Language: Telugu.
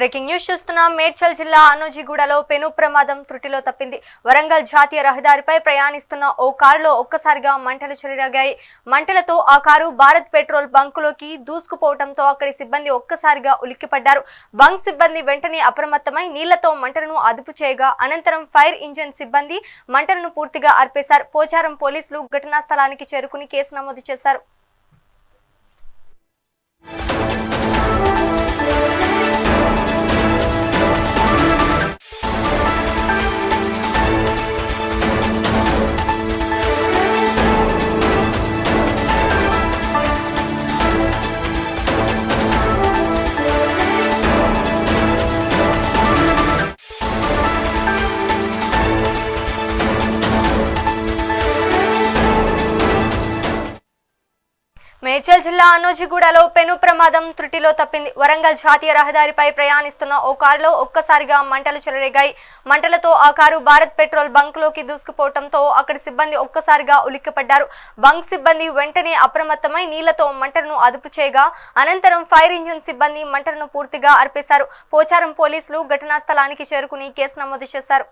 బ్రేకింగ్ న్యూస్ చూస్తున్నాం. మేడ్చల్ జిల్లా అనోజిగూడలో పెను ప్రమాదం త్రుటిలో తప్పింది. వరంగల్ జాతీయ రహదారిపై ప్రయాణిస్తున్న ఓ కారులో ఒక్కసారిగా మంటలు చెలరేగాయి. మంటలతో ఆ కారు భారత్ పెట్రోల్ బంకులోకి దూసుకుపోవడంతో అక్కడి సిబ్బంది ఒక్కసారిగా ఉలిక్కిపడ్డారు. బంక్ సిబ్బంది వెంటనే అప్రమత్తమై నీళ్లతో మంటలను అదుపు చేయగా అనంతరం ఫైర్ ఇంజిన్ సిబ్బంది మంటలను పూర్తిగా ఆర్పేశారు. పోచారం పోలీసులు ఘటనా స్థలానికి చేరుకుని కేసు నమోదు చేశారు. మేడ్చల్ జిల్లా అనోజిగూడలో పెను ప్రమాదం త్రుటిలో తప్పింది. వరంగల్ జాతీయ రహదారిపై ప్రయాణిస్తున్న ఓ కారులో ఒక్కసారిగా మంటలు చెలరేగాయి. మంటలతో ఆ కారు భారత్ పెట్రోల్ బంక్లోకి దూసుకుపోవడంతో అక్కడి సిబ్బంది ఒక్కసారిగా ఉలిక్కిపడ్డారు. బంక్ సిబ్బంది వెంటనే అప్రమత్తమై నీళ్లతో మంటలను అదుపు చేయగా అనంతరం ఫైర్ ఇంజిన్ సిబ్బంది మంటలను పూర్తిగా ఆర్పేశారు. పోచారం పోలీసులు ఘటనా స్థలానికి చేరుకుని కేసు నమోదు చేశారు.